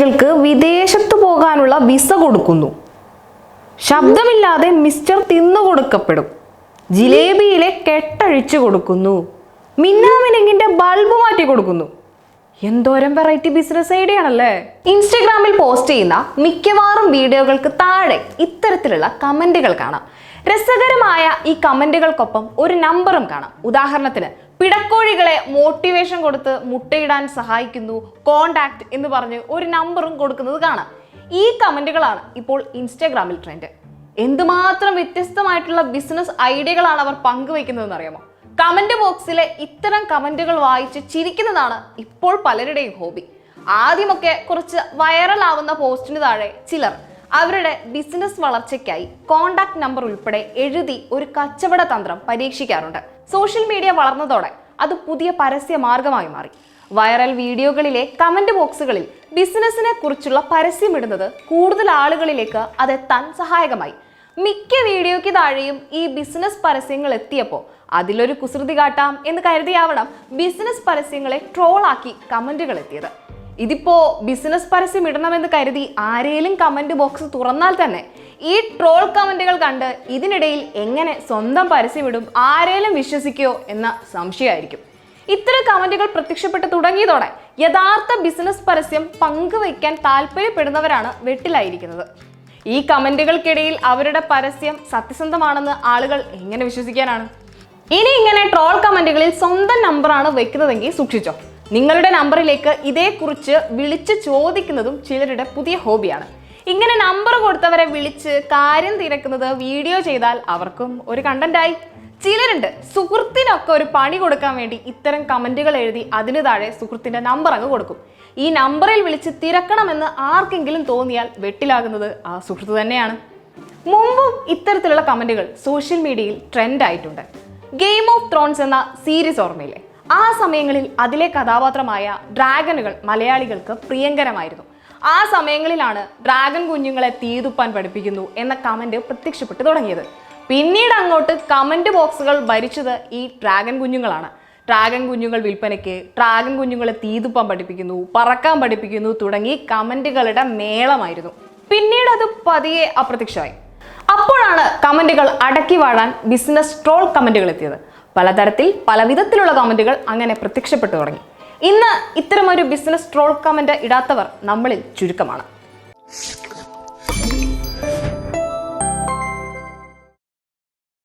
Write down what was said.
സ്വദേശികൾക്ക് വിദേശത്ത് പോകാനുള്ള വിസ കൊടുക്കുന്നു. ശബ്ദമില്ലാതെ മിസ്റ്റർ തിന്നുകൊടുക്കപ്പെടും. ജിലേബിയിലെ കെട്ടഴിച്ചു കൊടുക്കുന്നു. മിന്നാമിനുങ്ങിന്റെ ബൾബ് മാറ്റി കൊടുക്കുന്നു. എന്തോരം വെറൈറ്റി ബിസിനസ് ഐഡിയ ആണല്ലേ. ഇൻസ്റ്റഗ്രാമിൽ പോസ്റ്റ് ചെയ്യുന്ന മിക്കവാറും വീഡിയോകൾക്ക് താഴെ ഇത്തരത്തിലുള്ള കമന്റുകൾ കാണാം. രസകരമായ ഈ കമന്റുകൾക്കൊപ്പം ഒരു നമ്പറും കാണാം. ഉദാഹരണത്തിന്, പിടക്കോഴികളെ മോട്ടിവേഷൻ കൊടുത്ത് മുട്ടയിടാൻ സഹായിക്കുന്നു, കോണ്ടാക്ട് എന്ന് പറഞ്ഞ് ഒരു നമ്പറും കൊടുക്കുന്നത് കാണാം. ഈ കമന്റുകളാണ് ഇപ്പോൾ ഇൻസ്റ്റഗ്രാമിൽ ട്രെൻഡ്. എന്തുമാത്രം വ്യത്യസ്തമായിട്ടുള്ള ബിസിനസ് ഐഡിയകളാണ് അവർ പങ്കുവയ്ക്കുന്നതെന്ന് അറിയാമോ? കമന്റ് ബോക്സിലെ ഇത്തരം കമന്റുകൾ വായിച്ച് ചിരിക്കുന്നതാണ് ഇപ്പോൾ പലരുടെയും ഹോബി. ആദ്യമൊക്കെ കുറച്ച് വൈറലാവുന്ന പോസ്റ്റിന് താഴെ ചിലർ അവരുടെ ബിസിനസ് വളർച്ചയ്ക്കായി കോണ്ടാക്ട് നമ്പർ ഉൾപ്പെടെ എഴുതി ഒരു കച്ചവട തന്ത്രം പരീക്ഷിക്കാറുണ്ട്. സോഷ്യൽ മീഡിയ വളർന്നതോടെ അത് പുതിയ പരസ്യ മാർഗമായി മാറി. വൈറൽ വീഡിയോകളിലെ കമന്റ് ബോക്സുകളിൽ ബിസിനസിനെ കുറിച്ചുള്ള പരസ്യമിടുന്നത് കൂടുതൽ ആളുകളിലേക്ക് അതെത്താൻ സഹായകമായി. മിക്ക വീഡിയോയ്ക്ക് താഴെയും ഈ ബിസിനസ് പരസ്യങ്ങൾ എത്തിയപ്പോൾ അതിലൊരു കുസൃതി കാട്ടാം എന്ന് കരുതിയാവണം ബിസിനസ് പരസ്യങ്ങളെ ട്രോളാക്കി കമന്റുകൾ എത്തിയത്. ഇതിപ്പോ ബിസിനസ് പരസ്യം ഇടണമെന്ന് കരുതി ആരേലും കമന്റ് ബോക്സ് തുറന്നാൽ തന്നെ ഈ ട്രോൾ കമന്റുകൾ കണ്ട് ഇതിനിടയിൽ എങ്ങനെ സ്വന്തം പരസ്യമിടും, ആരേലും വിശ്വസിക്കോ എന്ന സംശയമായിരിക്കും. ഇത്തരം കമന്റുകൾ പ്രത്യക്ഷപ്പെട്ട് തുടങ്ങിയതോടെ യഥാർത്ഥ ബിസിനസ് പരസ്യം പങ്കുവയ്ക്കാൻ താല്പര്യപ്പെടുന്നവരാണ് വെട്ടിലായിരിക്കുന്നത്. ഈ കമന്റുകൾക്കിടയിൽ അവരുടെ പരസ്യം സത്യസന്ധമാണെന്ന് ആളുകൾ എങ്ങനെ വിശ്വസിക്കാനാണ്? ഇനി ഇങ്ങനെ ട്രോൾ കമന്റുകളിൽ സ്വന്തം നമ്പറാണ് വെക്കുന്നതെങ്കിൽ സൂക്ഷിച്ചോ. നിങ്ങളുടെ നമ്പറിലേക്ക് ഇതേക്കുറിച്ച് വിളിച്ച് ചോദിക്കുന്നതും ചിലരുടെ പുതിയ ഹോബിയാണ്. ഇങ്ങനെ നമ്പർ കൊടുത്തവരെ വിളിച്ച് കാര്യം തിരക്കുന്നത് വീഡിയോ ചെയ്താൽ അവർക്കും ഒരു കണ്ടന്റായി. ചിലരുണ്ട് സുഹൃത്തിനൊക്കെ ഒരു പണി കൊടുക്കാൻ വേണ്ടി ഇത്തരം കമന്റുകൾ എഴുതി അതിന് താഴെ സുഹൃത്തിന്റെ നമ്പർ അങ്ങ് കൊടുക്കും. ഈ നമ്പറിൽ വിളിച്ച് തിരക്കണമെന്ന് ആർക്കെങ്കിലും തോന്നിയാൽ വെട്ടിലാകുന്നത് ആ സുഹൃത്ത് തന്നെയാണ്. മുമ്പും ഇത്തരത്തിലുള്ള കമന്റുകൾ സോഷ്യൽ മീഡിയയിൽ ട്രെൻഡ് ആയിട്ടുണ്ട്. ഗെയിം ഓഫ് ത്രോൺസ് എന്ന സീരീസ് ഓർമ്മയില്ലേ? ആ സമയങ്ങളിൽ അതിലെ കഥാപാത്രമായ ഡ്രാഗനുകൾ മലയാളികൾക്ക് പ്രിയങ്കരമായിരുന്നു. ആ സമയങ്ങളിലാണ് ഡ്രാഗൺ കുഞ്ഞുങ്ങളെ തീതുപ്പാൻ പഠിപ്പിക്കുന്നു എന്ന കമന്റ് പ്രത്യക്ഷപ്പെട്ടു തുടങ്ങിയത്. പിന്നീട് അങ്ങോട്ട് കമന്റ് ബോക്സുകൾ ഭരിച്ചത് ഈ ഡ്രാഗൺ കുഞ്ഞുങ്ങളാണ്. ഡ്രാഗൺ കുഞ്ഞുങ്ങൾ വിൽപ്പനയ്ക്ക്, ഡ്രാഗൺ കുഞ്ഞുങ്ങളെ തീതുപ്പാൻ പഠിപ്പിക്കുന്നു, പറക്കാൻ പഠിപ്പിക്കുന്നു തുടങ്ങി കമന്റുകളുടെ മേളമായിരുന്നു. പിന്നീട് അത് പതിയെ അപ്രത്യക്ഷമായി. അപ്പോഴാണ് കമന്റുകൾ അടക്കി വാഴാൻ ബിസിനസ് ട്രോൾ കമന്റുകൾ എത്തിയത്. പലതരത്തിൽ പല വിധത്തിലുള്ള കമന്റുകൾ അങ്ങനെ പ്രത്യക്ഷപ്പെട്ടു തുടങ്ങി. ഇന്ന് ഇത്തരമൊരു ബിസിനസ് ട്രോൾ കമന്റ് ഇടാത്തവർ നമ്മളിൽ ചുരുക്കമാണ്.